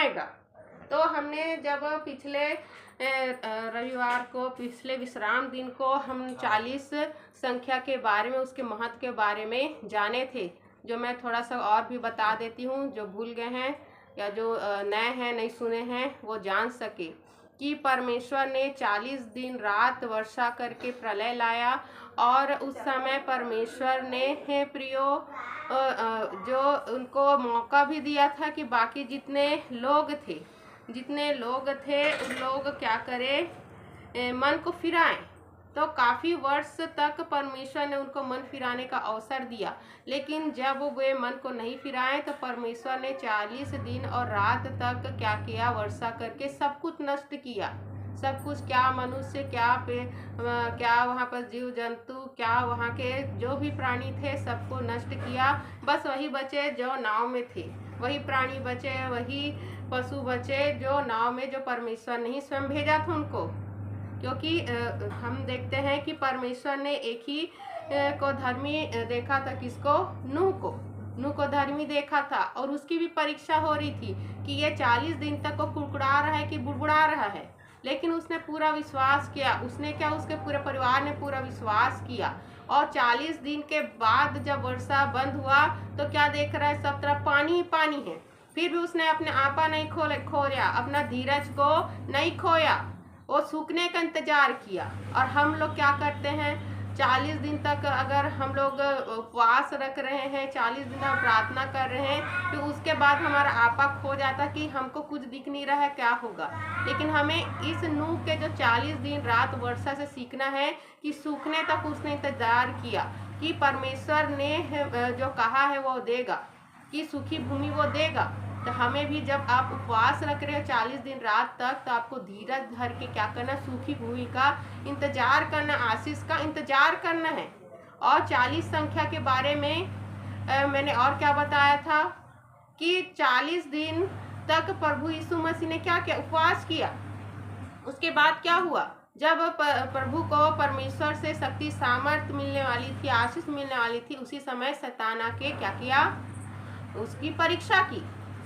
आएगा। तो हमने जब पिछले रविवार को, पिछले विश्राम दिन को हम 40 संख्या के बारे में, उसके महत्व के बारे में जाने थे, जो मैं थोड़ा सा और भी बता देती हूँ, जो भूल गए हैं या जो नए हैं, नहीं सुने हैं, वो जान सके कि परमेश्वर ने 40 दिन रात वर्षा करके प्रलय लाया। और उस समय परमेश्वर ने प्रियो जो उनको मौका भी दिया था कि बाकी जितने लोग थे उन लोग क्या करें, मन को फिराएं। तो काफ़ी वर्ष तक परमेश्वर ने उनको मन फिराने का अवसर दिया, लेकिन जब वे मन को नहीं फिराए तो परमेश्वर ने 40 दिन और रात तक क्या किया, वर्षा करके सब कुछ नष्ट किया। सब कुछ, क्या मनुष्य, क्या वहाँ पर जीव जंतु, क्या वहाँ के जो भी प्राणी थे, सबको नष्ट किया। बस वही बचे जो नाव में थे, वही प्राणी बचे, वही पशु बचे जो नाव में, जो परमेश्वर ने ही स्वयं भेजा था उनको। क्योंकि हम देखते हैं कि परमेश्वर ने एक ही को धर्मी देखा था, किसको? नूह को धर्मी देखा था, और उसकी भी परीक्षा हो रही थी कि ये 40 दिन तक वो कुड़कुड़ा रहा है कि बुड़बुड़ा रहा है। लेकिन उसने पूरा विश्वास किया। उसने क्या, उसके पूरे परिवार ने पूरा विश्वास किया। और 40 दिन के बाद जब वर्षा बंद हुआ तो क्या देख रहा है, सब तरफ पानी ही पानी है। फिर भी उसने अपने आपा नहीं खोया, अपना धीरज को नहीं खोया, वो सूखने का इंतजार किया। और हम लोग क्या करते हैं, 40 दिन तक अगर हम लोग उपवास रख रहे हैं, 40 दिन हम प्रार्थना कर रहे हैं, तो उसके बाद हमारा आपा खो जाता कि हमको कुछ दिख नहीं रहा है, क्या होगा। लेकिन हमें इस नूह के जो 40 दिन रात वर्षा से सीखना है कि सूखने तक उसने इंतजार किया कि परमेश्वर ने जो कहा है वो देगा, कि सूखी भूमि वो देगा। तो हमें भी जब आप उपवास रख रहे हो 40 दिन रात तक, तो आपको धीरज धर के क्या करना, सूखी भूमि का इंतजार करना, आशीष का इंतजार करना है। और 40 संख्या के बारे में मैंने और क्या बताया था कि 40 दिन तक प्रभु यीशु मसीह ने क्या किया, उपवास किया। उसके बाद क्या हुआ, जब प्रभु को परमेश्वर से शक्ति सामर्थ्य मिलने वाली थी, आशीष मिलने वाली थी, उसी समय शैतान आके क्या किया, उसकी परीक्षा की।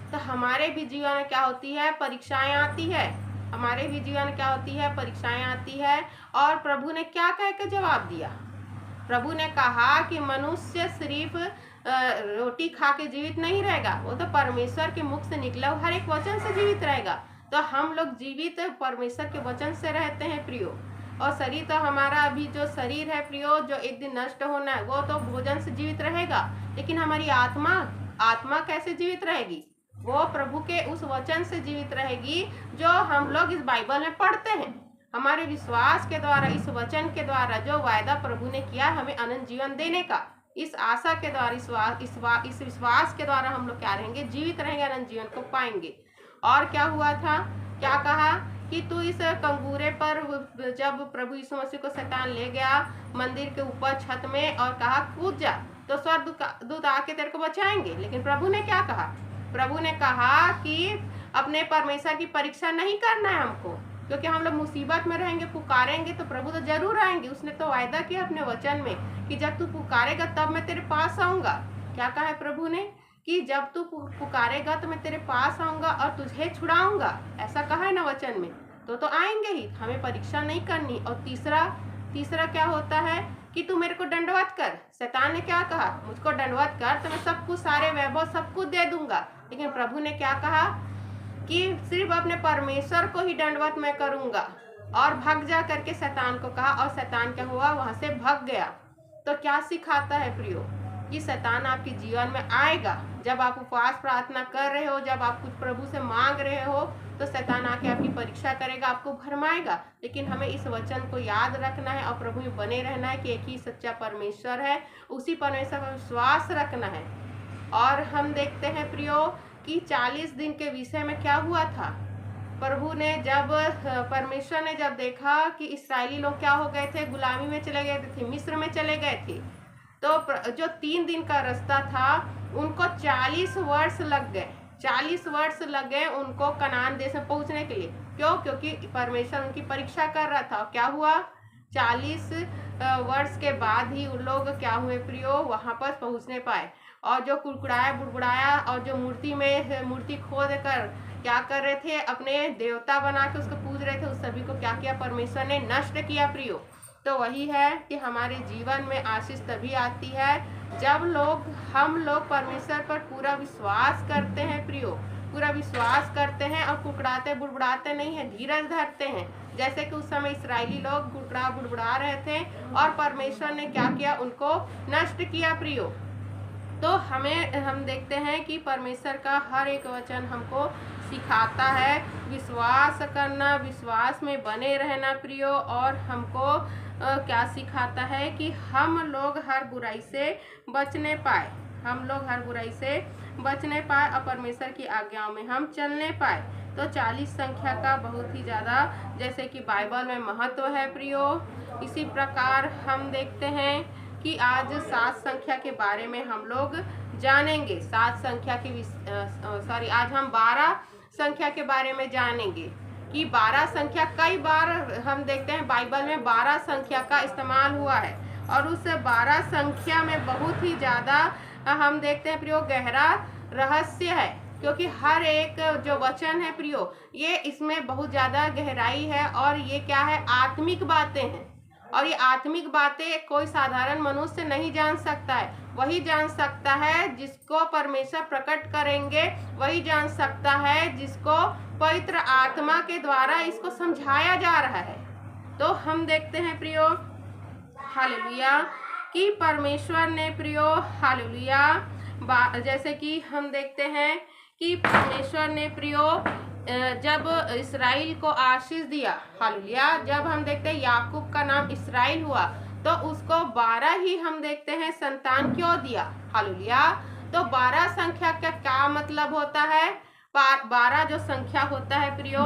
तो हमारे भी जीवन में क्या होती है, परीक्षाएं आती है। हमारे भी जीवन में क्या होती है, परीक्षाएं आती है। और प्रभु ने क्या कह के जवाब दिया, प्रभु ने कहा कि मनुष्य सिर्फ रोटी खा के जीवित नहीं रहेगा, वो तो परमेश्वर के मुख से निकला हर एक वचन से जीवित रहेगा। तो हम लोग जीवित परमेश्वर के वचन से रहते हैं प्रियो। और शरीर तो हमारा अभी जो शरीर है प्रियो, जो एक दिन नष्ट होना है, वो तो भोजन से जीवित रहेगा। लेकिन हमारी आत्मा कैसे जीवित रहेगी, वो प्रभु के उस वचन से जीवित रहेगी जो हम लोग इस बाइबल में पढ़ते हैं। हमारे विश्वास के द्वारा, इस वचन के द्वारा जो वायदा प्रभु ने किया हमें अनंत जीवन देने का, इस आशा के द्वारा, इस विश्वास के द्वारा हम लोग क्या रहेंगे, जीवित रहेंगे, अनंत जीवन को पाएंगे। और क्या हुआ था, क्या कहा कि तू इस कंगूरे पर, जब प्रभु यीशु मसीह को शैतान ले गया मंदिर के ऊपर छत में और कहा कूद जा, तो स्वर्गदूत आके तेरे को बचाएंगे। लेकिन प्रभु ने क्या कहा, प्रभु ने कहा कि अपने परमेश्वर की परीक्षा नहीं करना है हमको, क्योंकि हम लोग मुसीबत में रहेंगे, पुकारेंगे तो प्रभु तो जरूर आएंगे। उसने तो वायदा किया अपने वचन में कि जब तू पुकारेगा तब मैं तेरे पास आऊंगा। क्या कहा है प्रभु ने, कि जब तू पुकारेगा तो मैं तेरे पास आऊंगा और तुझे छुड़ाऊंगा, ऐसा कहा है ना वचन में। तो आएंगे ही, हमें परीक्षा नहीं करनी। और तीसरा क्या होता है कि तू मेरे को दंडवत कर। शैतान ने क्या कहा, मुझको दंडवत कर तो मैं सब कुछ, सारे वैभव सब कुछ दे दूंगा। लेकिन प्रभु ने क्या कहा कि सिर्फ अपने परमेश्वर को ही दंडवत मैं करूंगा। और भाग जा करके शैतान को कहा, और शैतान क्या हुआ, वहां से भाग गया। तो क्या सिखाता है प्रियो, कि शैतान आपके जीवन में आएगा जब आप उपवास प्रार्थना कर रहे हो, जब आप कुछ प्रभु से मांग रहे हो, तो शैतान आके आपकी परीक्षा करेगा, आपको भरमाएगा। लेकिन हमें इस वचन को याद रखना है और प्रभु में बने रहना है कि एक ही सच्चा परमेश्वर है, उसी परमेश्वर पर विश्वास रखना है। और हम देखते हैं प्रियो कि 40 दिन के विषय में क्या हुआ था। प्रभु ने जब, परमेश्वर ने जब देखा कि इस्राएली लोग क्या हो गए थे, गुलामी में चले गए थे, मिस्र में चले गए थे, तो जो 3 दिन का रास्ता था उनको 40 वर्ष लग गए। 40 वर्ष लग गए उनको कनान देश में पहुंचने के लिए। क्यों? क्योंकि परमेश्वर उनकी परीक्षा कर रहा था। क्या हुआ, 40 वर्ष के बाद ही उन लोग क्या हुए प्रियो, वहां पर पहुंचने पाए। और जो कुड़कुड़ाया बुड़बुड़ाया और जो मूर्ति खोद कर क्या कर रहे थे, अपने देवता बना के उसको पूज रहे थे, उस सभी को क्या किया, परमेश्वर ने नष्ट किया प्रियो। तो वही है कि हमारे जीवन में आशीष तभी आती है जब हम लोग परमेश्वर पर पूरा विश्वास करते हैं प्रियो, पूरा विश्वास करते हैं और कुकड़ाते बुड़बुड़ाते नहीं है, धीरज धरते हैं। जैसे कि उस समय इस्राएली लोग कुकड़ा बुड़बुड़ा रहे थे और परमेश्वर ने क्या किया, उनको नष्ट किया प्रियो। तो हम देखते हैं कि परमेश्वर का हर एक वचन हमको सिखाता है विश्वास करना, विश्वास में बने रहना प्रियो। और हमको क्या सिखाता है कि हम लोग हर बुराई से बचने पाए, हम लोग हर बुराई से बचने पाए और परमेश्वर की आज्ञाओं में हम चलने पाए। तो 40 संख्या का बहुत ही ज़्यादा जैसे कि बाइबल में महत्व है प्रियो। इसी प्रकार हम देखते हैं कि आज 7 संख्या के बारे में हम लोग जानेंगे। 7 संख्या की आज हम 12 संख्या के बारे में जानेंगे कि 12 संख्या कई बार हम देखते हैं बाइबल में 12 संख्या का इस्तेमाल हुआ है और उस 12 संख्या में बहुत ही ज़्यादा हम देखते हैं प्रियो गहरा रहस्य है, क्योंकि हर एक जो वचन है प्रियो ये इसमें बहुत ज़्यादा गहराई है और ये क्या है, आत्मिक बातें हैं। और ये आत्मिक बातें कोई साधारण मनुष्य नहीं जान सकता है, वही जान सकता है जिसको परमेश्वर प्रकट करेंगे, वही जान सकता है जिसको पवित्र आत्मा के द्वारा इसको समझाया जा रहा है। तो हम देखते हैं प्रियो हालेलुया कि परमेश्वर ने प्रियो हालेलुया जैसे कि हम देखते हैं कि परमेश्वर ने प्रियो जब इस्राएल को आशीष दिया, हालेलुया, जब हम देखते हैं याकूब का नाम इस्राएल हुआ तो उसको 12 ही हम देखते हैं संतान क्यों दिया, हालेलुया। तो 12 संख्या का क्या मतलब होता है, 12 जो संख्या होता है प्रियो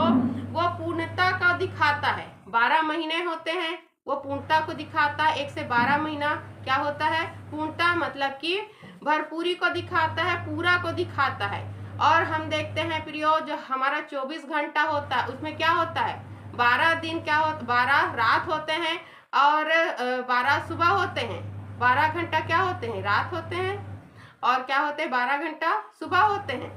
वो पूर्णता का दिखाता है। 12 महीने होते हैं वो पूर्णता को दिखाता है। 1 से 12 महीना क्या होता है, पूर्णता मतलब कि भरपूरी को दिखाता है, पूरा को दिखाता है। और हम देखते हैं प्रियो जो हमारा 24 घंटा होता है उसमें क्या होता है, 12 दिन क्या होता, 12 रात होते हैं और 12 सुबह होते हैं। 12 घंटा क्या होते हैं, रात होते हैं और क्या होते हैं, 12 घंटा सुबह होते हैं,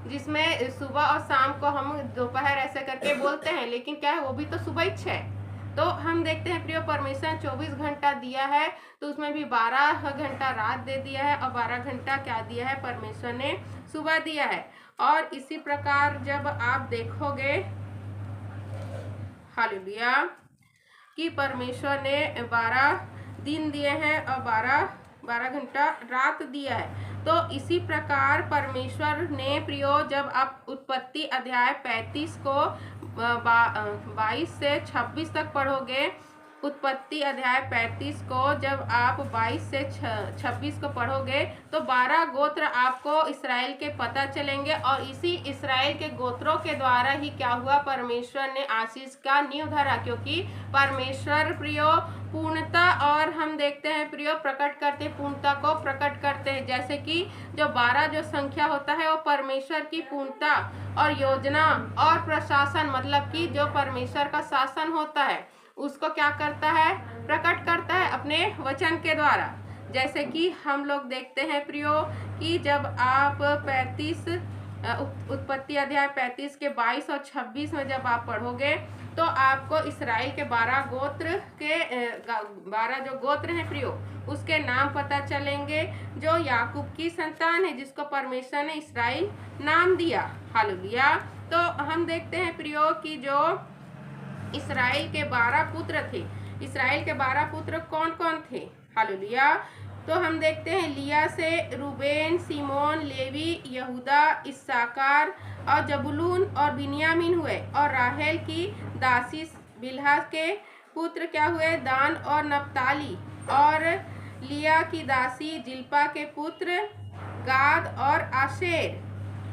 जिसमें सुबह और शाम को हम दोपहर ऐसे करके बोलते हैं, लेकिन क्या है वो भी तो सुबह ही है। तो हम देखते हैं प्रियो परमेश्वर ने 24 घंटा दिया है तो उसमें भी 12 घंटा रात दे दिया है और 12 घंटा क्या दिया है, परमेश्वर ने सुबह दिया है। और इसी प्रकार जब आप देखोगे हालेलुया कि परमेश्वर ने 12 दिन दिए हैं और 12 घंटा रात दिया है। तो इसी प्रकार परमेश्वर ने प्रियो जब आप उत्पत्ति अध्याय 35 को 22 से 26 तक पढ़ोगे, उत्पत्ति अध्याय 35 को जब आप 22 से 26 को पढ़ोगे तो 12 गोत्र आपको इस्राएल के पता चलेंगे और इसी इस्राएल के गोत्रों के द्वारा ही क्या हुआ, परमेश्वर ने आशीष का नींव धरा। क्योंकि परमेश्वर प्रियो पूर्णता और हम देखते हैं प्रियो प्रकट करते, पूर्णता को प्रकट करते हैं। जैसे कि जो 12 जो संख्या होता है वो परमेश्वर की पूर्णता और योजना और प्रशासन मतलब कि जो परमेश्वर का शासन होता है उसको क्या करता है, प्रकट करता है अपने वचन के द्वारा। जैसे कि हम लोग देखते हैं प्रियो कि जब आप 35 उत्पत्ति अध्याय 35 के 22 और 26 में जब आप पढ़ोगे तो आपको इस्राएल के 12 गोत्र के 12 जो गोत्र हैं प्रियो उसके नाम पता चलेंगे, जो याकूब की संतान है जिसको परमेश्वर ने इस्राएल नाम दिया, हालेलुया। तो हम देखते हैं प्रियो कि जो इस्राएल के 12 पुत्र थे, इस्राएल के 12 पुत्र कौन कौन थे, हालेलुया। तो हम देखते हैं लिया से रूबेन, सिमोन, लेवी, यहूदा, इस्साकार और जबूलून और बिन्यामीन हुए। और राहेल की दासी बिल्हा के पुत्र क्या हुए, दान और नप्ताली। और लिया की दासी जिल्पा के पुत्र गाद और आशेर।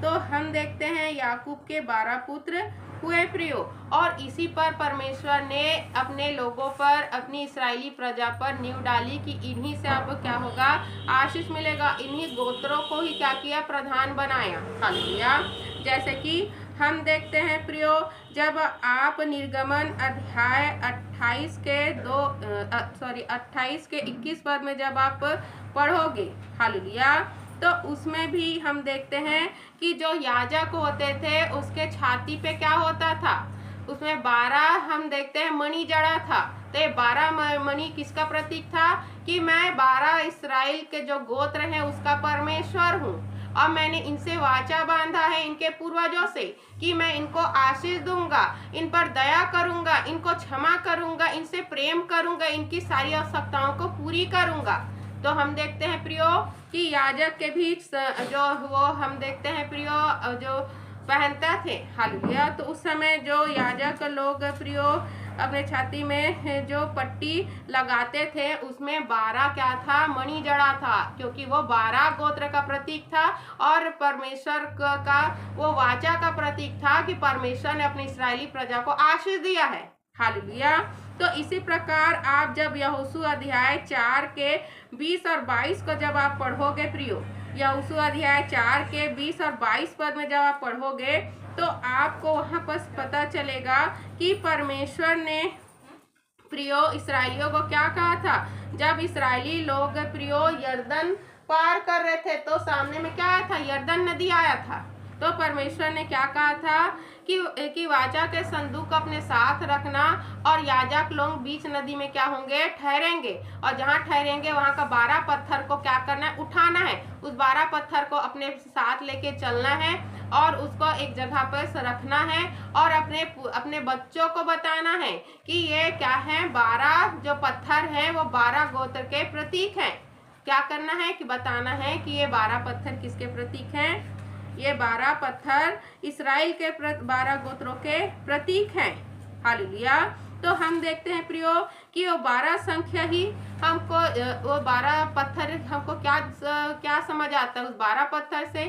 तो हम देखते हैं याकूब के 12 पुत्र हुए प्रियो। और इसी पर परमेश्वर ने अपने लोगों पर, अपनी इस्राएली प्रजा पर नींव डाली कि इन्हीं से अब क्या होगा, आशीष मिलेगा। इन्हीं गोत्रों को ही क्या किया, प्रधान बनाया, हालेलुया। जैसे कि हम देखते हैं प्रियो जब आप निर्गमन अध्याय 28 के 21 पद में जब आप पढ़ोगे, हालेलुया, तो उसमें भी हम देखते हैं कि जो याजक होते थे उसके छाती पे क्या होता था, उसमें 12 हम देखते हैं मणि जड़ा था। तो ये 12 मणि किसका प्रतीक था कि मैं 12 इस्राएल के जो गोत्र हैं उसका परमेश्वर हूँ, और मैंने इनसे वाचा बांधा है इनके पूर्वजों से कि मैं इनको आशीष दूंगा, इन पर दया करूंगा, इनको क्षमा करूंगा, इनसे प्रेम करूंगा, इनकी सारी आवश्यकताओं को पूरी करूंगा। तो हम देखते हैं प्रियो कि याजक के भी जो वो हम देखते हैं प्रियो जो पहनता थे, हालेलुया। तो उस समय जो याजक लोग प्रियो अपने छाती में जो पट्टी लगाते थे उसमें 12 क्या था, मणि जड़ा था, क्योंकि वो 12 गोत्र का प्रतीक था और परमेश्वर का वो वाचा का प्रतीक था कि परमेश्वर ने अपनी इस्राएली प्रजा को आशीष दिया है, हालेलुया। तो इसी प्रकार आप जब यहोशू अध्याय 4 के 20 और 22 को जब आप पढ़ोगे प्रियो, यहोशू अध्याय 4 के 20 और 22 पद में जब आप पढ़ोगे तो आपको वहां पर पता चलेगा कि परमेश्वर ने प्रियो इसराइलियों को क्या कहा था। जब इसराइली लोग प्रियो यरदन पार कर रहे थे तो सामने में क्या आया था, यरदन नदी आया था। तो परमेश्वर ने क्या कहा था कि वाचा के संदूक अपने साथ रखना, और याजक लोग बीच नदी में क्या होंगे, ठहरेंगे, और जहाँ ठहरेंगे वहाँ का 12 पत्थर को क्या करना है, उठाना है। उस 12 पत्थर को अपने साथ लेके चलना है और उसको एक जगह पर रखना है, और अपने बच्चों को बताना है कि ये क्या है, 12 जो पत्थर है वो 12 गोत्र के प्रतीक हैं। क्या करना है कि बताना है कि ये 12 पत्थर किसके प्रतीक हैं, ये 12 पत्थर इस्राएल के 12 गोत्रों के प्रतीक हैं, हालेलुया। तो हम देखते हैं प्रियो कि वो 12 संख्या ही हमको वो 12 पत्थर हमको क्या समझ आता है उस 12 पत्थर से,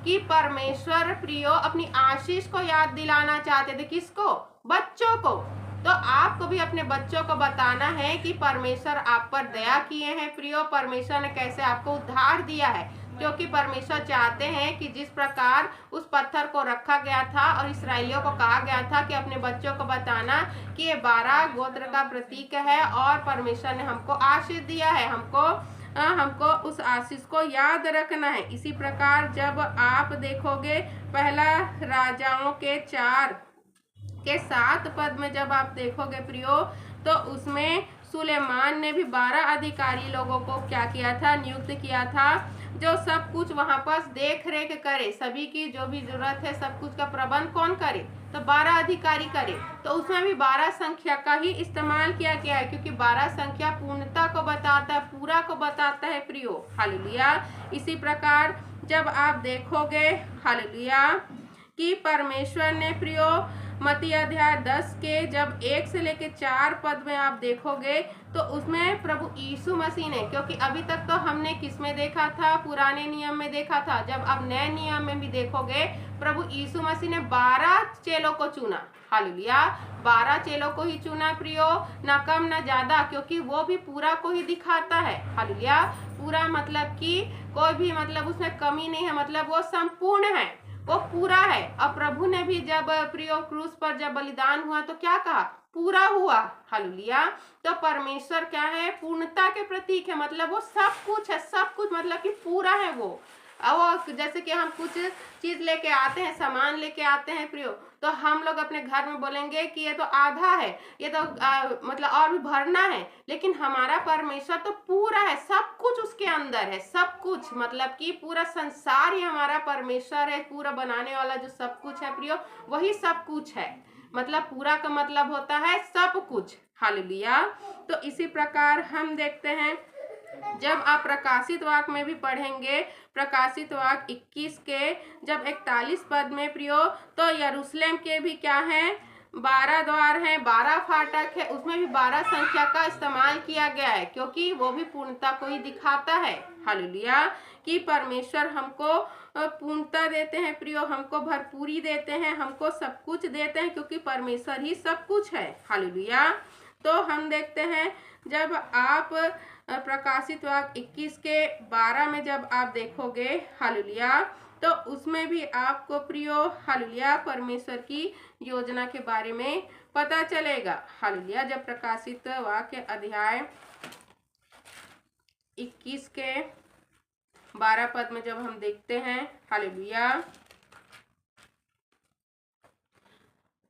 कि परमेश्वर प्रियो अपनी आशीष को याद दिलाना चाहते थे, किसको, बच्चों को। तो आपको भी अपने बच्चों को बताना है कि परमेश्वर आप पर दया किए हैं प्रियो, परमेश्वर ने कैसे आपको उद्धार दिया है, क्योंकि परमेश्वर चाहते हैं कि जिस प्रकार उस पत्थर को रखा गया था और इसराइलियों को कहा गया था कि अपने बच्चों को बताना कि ये 12 गोत्र का प्रतीक है और परमेश्वर ने हमको आशीष दिया है, हमको उस आशीष को याद रखना है। इसी प्रकार जब आप देखोगे पहला राजाओं के 4 के 7 पद में जब आप देखोगे प्रियो, तो उसमें सुलेमान ने भी 12 अधिकारी लोगों को क्या किया था, नियुक्त किया था, जो सब कुछ वहां पर देख रेख करे, सभी की जो भी जरूरत है सब कुछ का प्रबंध कौन करे, तो 12 अधिकारी करे। तो उसमें भी 12 संख्या का ही इस्तेमाल किया गया है, क्योंकि 12 संख्या पूर्णता को बताता है, पूरा को बताता है प्रियो, हालेलुया। इसी प्रकार जब आप देखोगे हालेलुया कि परमेश्वर ने प्रियो मत्ती अध्याय 10 के जब 1 से लेके 4 पद में आप देखोगे तो उसमें प्रभु यीशु मसीह ने, क्योंकि अभी तक तो हमने किस में देखा था, पुराने नियम में देखा था, जब अब नए नियम में भी देखोगे प्रभु यीशु मसीह ने 12 चेलों को चुना, हालेलुया। 12 चेलों को ही चुना प्रियो, ना कम ना ज्यादा, क्योंकि वो भी पूरा को ही दिखाता है, हालेलुया। पूरा मतलब कि कोई भी मतलब उसमें कमी नहीं है, मतलब वो संपूर्ण है, वो पूरा है। और प्रभु ने भी जब प्रियो क्रूस पर जब बलिदान हुआ तो क्या कहा, पूरा हुआ, हालेलुया। तो परमेश्वर क्या है, पूर्णता के प्रतीक है, मतलब वो सब कुछ है, सब कुछ मतलब कि पूरा है वो। अब जैसे कि हम कुछ चीज लेके आते हैं, सामान लेके आते हैं प्रियो, तो हम लोग अपने घर में बोलेंगे कि ये तो आधा है, ये तो मतलब और भी भरना है, लेकिन हमारा परमेश्वर तो पूरा है, सब कुछ उसके अंदर है, सब कुछ मतलब कि पूरा संसार ही हमारा परमेश्वर है, पूरा बनाने वाला जो सब कुछ है प्रियो वही सब कुछ है, मतलब पूरा का मतलब होता है सब कुछ, हालेलुया। तो इसी प्रकार हम देखते हैं जब आप प्रकाशित वाक्य में भी पढ़ेंगे, प्रकाशित वाक्य 21 के जब 41 पद में प्रियो, तो यरूशलेम के भी क्या है, 12 द्वार हैं, 12 फाटक है, उसमें भी 12 संख्या का इस्तेमाल किया गया है, क्योंकि वो भी पूर्णता को ही दिखाता है, हालेलुया। कि परमेश्वर हमको पूर्णता देते हैं प्रियो, हमको भरपूरी देते हैं, हमको सब कुछ देते हैं, क्योंकि परमेश्वर ही सब कुछ है, हालेलुया। तो हम देखते हैं जब आप प्रकाशित वाक्य 21 के 12 में जब आप देखोगे हालेलुया, तो उसमें भी आपको प्रियो हालेलुया परमेश्वर की योजना के बारे में पता चलेगा, हालेलुया। जब प्रकाशित वाक्य अध्याय 21 के 12 पद में जब हम देखते हैं, हालेलुया,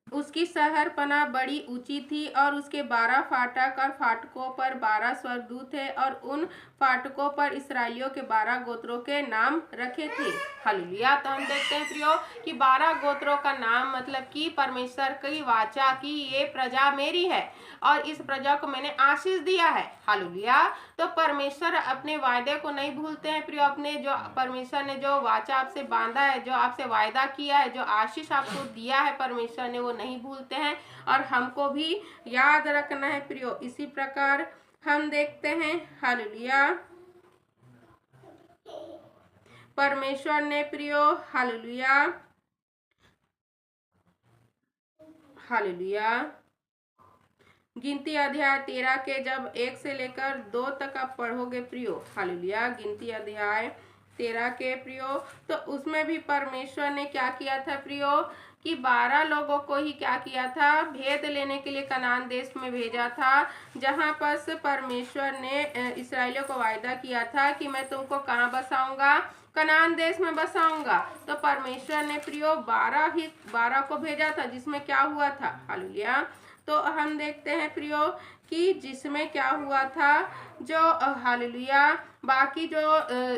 उसकी शहरपनाह बड़ी ऊंची थी और उसके 12 फाटक और फाटकों पर 12 स्वर्गदूत थे और उन फाटकों पर इसराइलियों के 12 गोत्रों के नाम रखे थे। हालेलुया। तो हम देखते हैं प्रियो कि 12 गोत्रों का नाम मतलब कि परमेश्वर की वाचा की ये प्रजा मेरी है और इस प्रजा को मैंने आशीष दिया है। हालेलुया। तो परमेश्वर अपने वायदे को नहीं भूलते हैं प्रियो। अपने जो परमेश्वर ने जो वाचा आपसे बांधा है, जो आपसे वायदा किया है, जो आशीष आपको दिया है परमेश्वर ने, वो नहीं भूलते हैं और हमको भी याद रखना है प्रियो। इसी प्रकार हम देखते हैं, हालेलुया, परमेश्वर ने प्रियो, हालेलुया, हालेलुया, गिनती अध्याय 13 के जब 1 से लेकर 2 तक आप पढ़ोगे प्रियो, हालेलुया, गिनती अध्याय 13 के प्रियो, तो उसमें भी परमेश्वर ने क्या किया था प्रियो कि 12 लोगों को ही क्या किया था, भेद लेने के लिए कनान देश में भेजा था, जहां पर परमेश्वर ने इस्राएलियों को वायदा किया था कि मैं तुमको कहाँ बसाऊंगा, कनान देश में बसाऊंगा। तो परमेश्वर ने प्रियो 12 को भेजा था, जिसमें क्या हुआ था, हालेलुया। तो हम देखते हैं प्रियो कि जिसमें क्या हुआ था, जो हालेलुया बाकी जो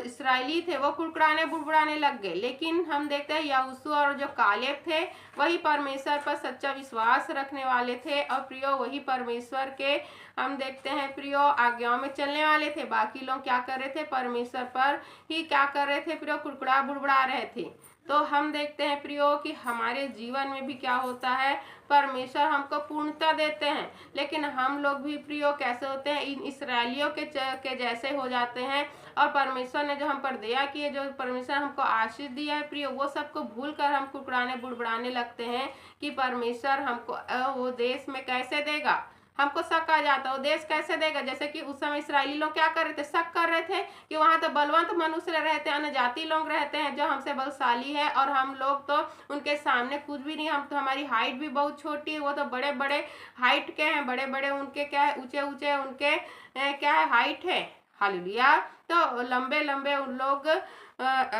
इस्राएली थे वो कुड़कुड़ाने बुड़बुड़ाने लग गए, लेकिन हम देखते हैं यहोशू और जो कालेब थे वही परमेश्वर पर सच्चा विश्वास रखने वाले थे और प्रियो वही परमेश्वर के हम देखते हैं प्रियो आज्ञाओं में चलने वाले थे। बाकी लोग क्या कर रहे थे, परमेश्वर पर ही क्या कर रहे थे प्रियो, कुड़कुड़ा बुड़बुड़ा रहे थे। तो हम देखते हैं प्रियो कि हमारे जीवन में भी क्या होता है, परमेश्वर हमको पूर्णता देते हैं, लेकिन हम लोग भी प्रियो कैसे होते हैं, इन इसराइलियों के जैसे हो जाते हैं और परमेश्वर ने जो हम पर दया की है, जो परमेश्वर हमको आशीष दिया है प्रियो, वो सबको भूल कर हम कुड़कुड़ाने बुड़बुड़ाने लगते हैं कि परमेश्वर हमको वो देश में कैसे देगा। हमको शक आ जाता है वो देश कैसे देगा। जैसे कि उस समय इसराइली लोग क्या कर रहे थे, शक कर रहे थे कि वहां तो बलवंत मनुष्य रहते हैं, अन्य जाति लोग रहते हैं जो हमसे बलशाली है और हम लोग तो उनके सामने कुछ भी नहीं, हम तो हमारी हाइट भी बहुत छोटी है, वो तो बड़े बड़े हाइट के हैं, बड़े बड़े उनके क्या है, ऊंचे ऊंचे उनके क्या है हाइट है, हालेलुया। तो लंबे लंबे उन लोग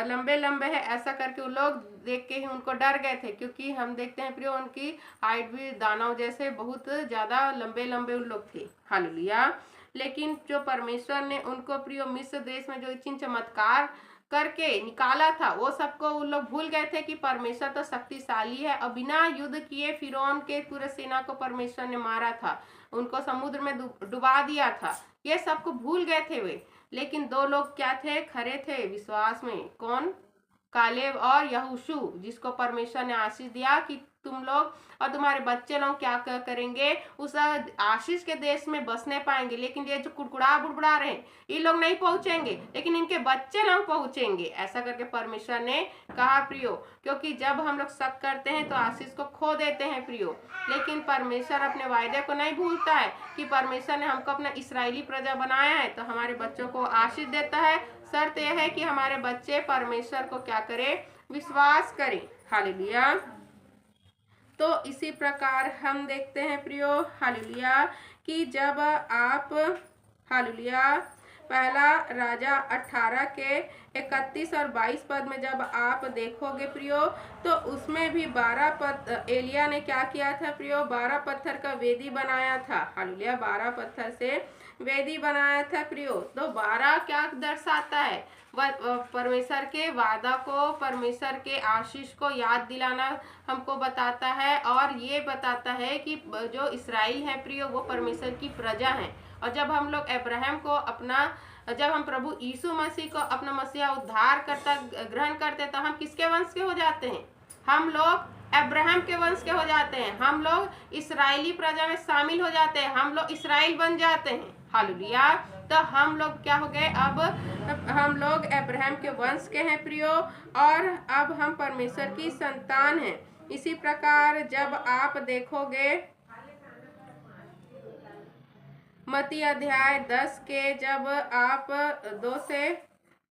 लंबे लंबे है, ऐसा करके उन लोग देख के ही उनको डर गए थे, क्योंकि हम देखते हैं प्रियो उनकी हाइट भी दानव जैसे बहुत ज्यादा लंबे लंबे उन लोग थे, हालेलुया। लेकिन जो परमेश्वर ने उनको प्रियो मिस्र देश में जो चिन्ह चमत्कार करके निकाला था, वो सबको उन लोग भूल गए थे कि परमेश्वर तो शक्तिशाली है और बिना युद्ध किए फिरौन के पूरे सेना को परमेश्वर ने मारा था, उनको समुद्र में डुबा दिया था, ये सबको भूल गए थे वे। लेकिन 2 लोग क्या थे, खरे थे विश्वास में, कौन, कालेब और यहोशू, जिसको परमेश्वर ने आशीष दिया कि तुम लोग और तुम्हारे बच्चे लोग क्या करेंगे, उस आशीष के देश में बसने पाएंगे। लेकिन ये जो कुड़कुड़ा बुड़बुड़ा रहे हैं ये लोग नहीं पहुंचेंगे, लेकिन इनके बच्चे लोग पहुंचेंगे, ऐसा करके परमेश्वर ने कहा प्रियो। क्योंकि जब हम लोग शक करते हैं तो आशीष को खो देते हैं प्रियो, लेकिन परमेश्वर अपने वायदे को नहीं भूलता है कि परमेश्वर ने हमको अपना इस्राएली प्रजा बनाया है तो हमारे बच्चों को आशीष देता है। शर्त यह है कि हमारे बच्चे परमेश्वर को क्या करें, विश्वास करें, हालेलुया। तो इसी प्रकार हम देखते हैं प्रियो, हालेलुया, कि जब आप, हालेलुया, पहला राजा 18 के 31 और 22 पद में जब आप देखोगे प्रियो, तो उसमें भी 12 एलिया ने क्या किया था प्रियो, 12 पत्थर का वेदी बनाया था, हालेलुया, 12 पत्थर से वेदी बनाया था प्रियो। तो 12 क्या दर्शाता है, परमेश्वर के वादा को, परमेश्वर के आशीष को याद दिलाना हमको बताता है और ये बताता है कि जो इस्राएल है प्रियो वो परमेश्वर की प्रजा है। और जब हम लोग अब्राहम को अपना, जब हम प्रभु यीशु मसीह को अपना मसीहा उद्धार करता ग्रहण करते तो हम किसके वंश के हो जाते हैं, हम लोग अब्राहम के वंश के हो जाते हैं, हम लोग इस्राएली प्रजा में शामिल हो जाते हैं, हम लोग इस्राएल बन जाते हैं, हालेलुया। तो हम लोग क्या हो गए, अब हम लोग अब्राहम के वंश के हैं प्रियो और अब हम परमेश्वर की संतान हैं। इसी प्रकार जब आप देखोगे मत्ती अध्याय 10 के जब आप 2 से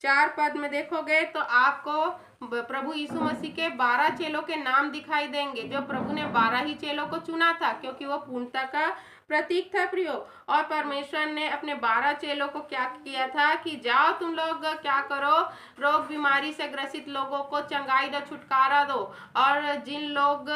4 पद में देखोगे तो आपको प्रभु यीशु मसीह के 12 चेलों के नाम दिखाई देंगे, जो प्रभु ने 12 ही चेलों को चुना था, क्योंकि वो पूर्णता का प्रतीक था प्रियो। और परमेश्वर ने अपने 12 चेलों को क्या किया था कि जाओ तुम लोग क्या करो, रोग बीमारी से ग्रसित लोगों को चंगाई दो, छुटकारा दो, और जिन लोग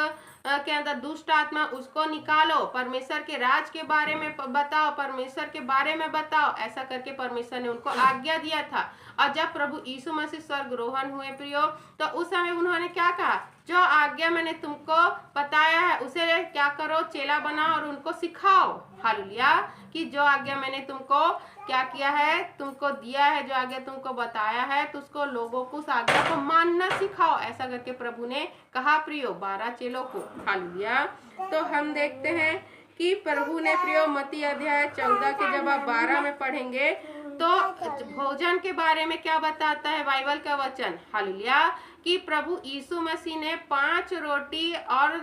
के अंदर दुष्ट आत्मा उसको निकालो, परमेश्वर के राज के बारे में बताओ, परमेश्वर के बारे में बताओ। ऐसा करके परमेश्वर ने उनको आज्ञा दिया था। और जब प्रभु यीशु मसीह स्वर्गरोहण हुए प्रियो, तो उस समय उन्होंने क्या कहा, जो आज्ञा मैंने तुमको बताया है उसे क्या करो, चेला बनाओ और उनको सिखाओ। हालेलुया। कि जो आज्ञा मैंने तुमको क्या किया है, तुमको दिया है, जो आज्ञा तुमको बताया है, तो उसको लोगों को उस आज्ञा को मानना सिखाओ। ऐसा करके प्रभु ने कहा प्रियो 12 चेलों को। हालेलुया। तो हम देखते हैं कि प्रभु ने प्रियो मत्ती अध्याय 14 के जब आप 12 में पढ़ेंगे तो भोजन के बारे में क्या बताता है बाइबल का वचन। हालेलुया। कि प्रभु यीशु मसीह ने 5 रोटी और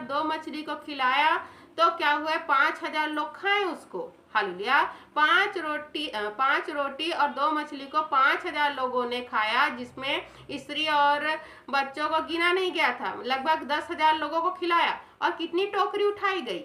2 मछली को खिलाया, तो क्या हुआ, 5000 लोग खाए उसको। हालेलुया। 5 रोटी और 2 मछली को 5000 लोगों ने खाया, जिसमें स्त्री और बच्चों को गिना नहीं गया था। लगभग 10,000 लोगों को खिलाया। और कितनी टोकरी उठाई गई,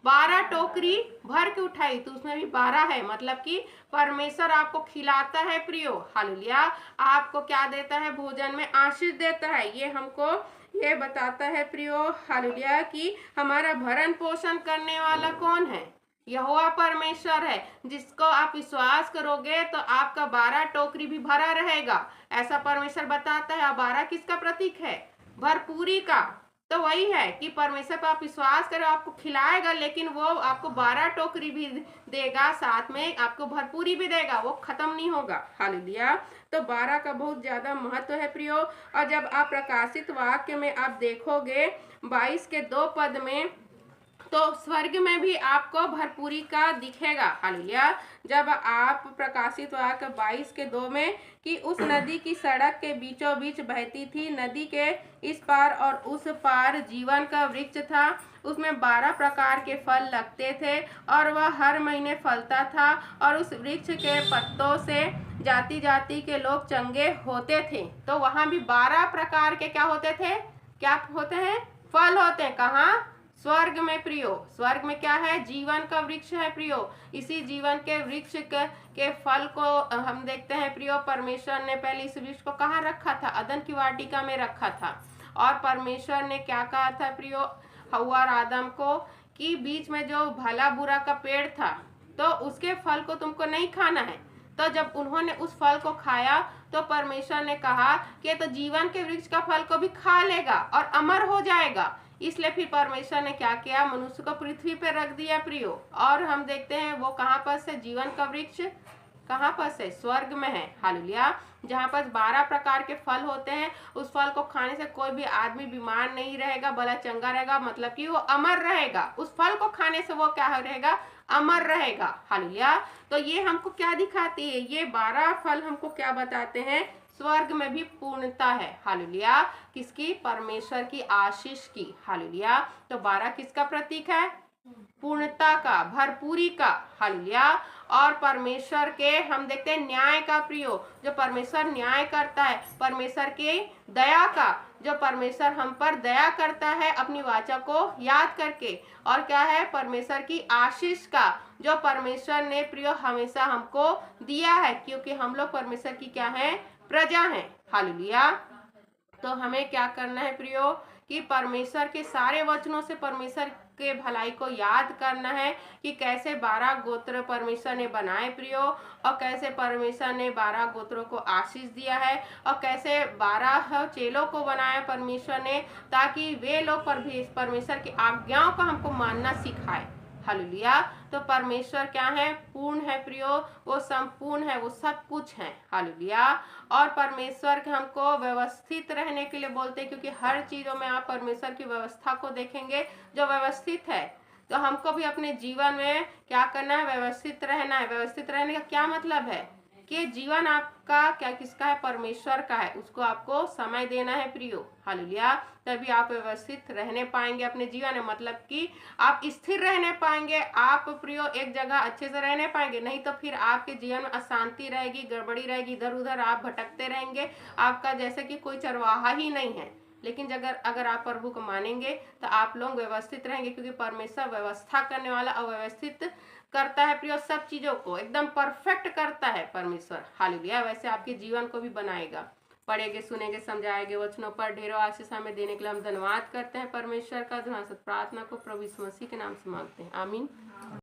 12 टोकरी भर के उठाई, तो उसमें भी 12 है। मतलब कि परमेश्वर आपको खिलाता है प्रियो। हालेलुया। आपको क्या देता है, भोजन में आशीष देता है। ये हमको ये बताता है प्रियो, हालेलुया, कि हमारा भरण पोषण करने वाला कौन है, यहोवा परमेश्वर है। जिसको आप विश्वास करोगे तो आपका 12 टोकरी भी भरा रहेगा, ऐसा परमेश्वर बताता है। 12 किसका प्रतीक है, भरपूरी का। तो वही है कि परमेश्वर पर आप विश्वास करो, आपको खिलाएगा, लेकिन वो आपको 12 टोकरी भी देगा, साथ में आपको भरपूरी भी देगा, वो खत्म नहीं होगा। हालेलुया। तो 12 का बहुत ज्यादा महत्व है प्रियो। और जब आप प्रकाशित वाक्य में आप देखोगे 22 के 2 पद में, तो स्वर्ग में भी आपको भरपूरी का दिखेगा। हालेलुया। जब आप प्रकाशित वाक्य 22 के 2 में, कि उस नदी की सड़क के बीचों बीच बहती थी, नदी के इस पार और उस पार जीवन का वृक्ष था, उसमें 12 प्रकार के फल लगते थे और वह हर महीने फलता था, और उस वृक्ष के पत्तों से जाति जाति के लोग चंगे होते थे। तो वहां भी 12 प्रकार के क्या होते थे, क्या होते हैं, फल होते हैं। कहाँ, स्वर्ग में प्रियो। स्वर्ग में क्या है, जीवन का वृक्ष है प्रियो। इसी जीवन के वृक्ष के फल को हम देखते हैं प्रियो, परमेश्वर ने पहले इस वृक्ष को कहाँ रखा था, अदन की वाटिका में रखा था। और परमेश्वर ने क्या कहा था प्रियो, हव्वा और आदम को, कि बीच में जो भला बुरा का पेड़ था, तो उसके फल को तुमको नहीं खाना है। तो जब उन्होंने उस फल को खाया, तो परमेश्वर ने कहा कि तो जीवन के वृक्ष का फल को भी खा लेगा और अमर हो जाएगा। इसलिए फिर परमेश्वर ने क्या किया, मनुष्य को पृथ्वी पर रख दिया प्रियो। और हम देखते हैं वो कहाँ पर से, जीवन का वृक्ष कहाँ पर से, स्वर्ग में है। हालेलुया। जहाँ पर 12 प्रकार के फल होते हैं, उस फल को खाने से कोई भी आदमी बीमार नहीं रहेगा, भला चंगा रहेगा, मतलब कि वो अमर रहेगा। उस फल को खाने से वो क्या रहेगा, अमर रहेगा। हालेलुया। तो ये हमको क्या दिखाती है, ये 12 फल हमको क्या बताते हैं, स्वर्ग में भी पूर्णता है। हालेलुया। किसकी, परमेश्वर की आशीष की। हालेलुया। तो 12 किसका प्रतीक है, पूर्णता का, भरपूरी का। हालेलुया। और परमेश्वर के हम देखते हैं न्याय का प्रियो, जो परमेश्वर न्याय करता है, परमेश्वर के दया का, जो परमेश्वर हम पर दया करता है अपनी वाचा को याद करके। और क्या है, परमेश्वर की आशीष का, जो परमेश्वर ने प्रियो हमेशा हमको दिया है, क्योंकि हम लोग परमेश्वर की क्या है, प्रजा है। हालेलुया। तो हमें क्या करना है प्रियो, कि परमेश्वर के सारे वचनों से परमेश्वर के भलाई को याद करना है, कि कैसे 12 गोत्र परमेश्वर ने बनाए प्रियो, और कैसे परमेश्वर ने 12 गोत्रों को आशीष दिया है, और कैसे 12 चेलों को बनाया परमेश्वर ने, ताकि वे लोग परमेश्वर की आज्ञाओं को हमको मानना सिखाए। हालेलुया। तो परमेश्वर क्या है, पूर्ण है प्रियो, वो संपूर्ण है, वो सब कुछ है। हालेलुया। और परमेश्वर हमको व्यवस्थित रहने के लिए बोलते हैं, क्योंकि हर चीजों में आप परमेश्वर की व्यवस्था को देखेंगे जो व्यवस्थित है। तो हमको भी अपने जीवन में क्या करना है, व्यवस्थित रहना है। व्यवस्थित रहने का क्या मतलब है, कि जीवन आपका क्या किसका है, परमेश्वर का है, उसको आपको समय देना है प्रियो। हालेलुया। तभी आप व्यवस्थित रहने पाएंगे अपने जीवन में, मतलब कि आप स्थिर रहने पाएंगे, आप प्रियो एक जगह अच्छे से रहने पाएंगे। नहीं तो फिर आपके जीवन में अशांति रहेगी, गड़बड़ी रहेगी, इधर उधर आप भटकते रहेंगे, आपका जैसे कि कोई चरवाहा ही नहीं है। लेकिन अगर आप प्रभु को मानेंगे तो आप लोग व्यवस्थित रहेंगे, क्योंकि परमेश्वर व्यवस्था करने वाला, अव्यवस्थित करता है प्रियो, सब चीजों को एकदम परफेक्ट करता है परमेश्वर। हालेलुया। वैसे आपके जीवन को भी बनाएगा। पढ़ेंगे, सुनेंगे, समझाएंगे वचनों पर ढेरों आशीष हमें देने के लिए हम धन्यवाद करते हैं परमेश्वर का। धन्यवाद प्रार्थना को प्रभु यीशु मसीह के नाम से मांगते हैं, आमीन।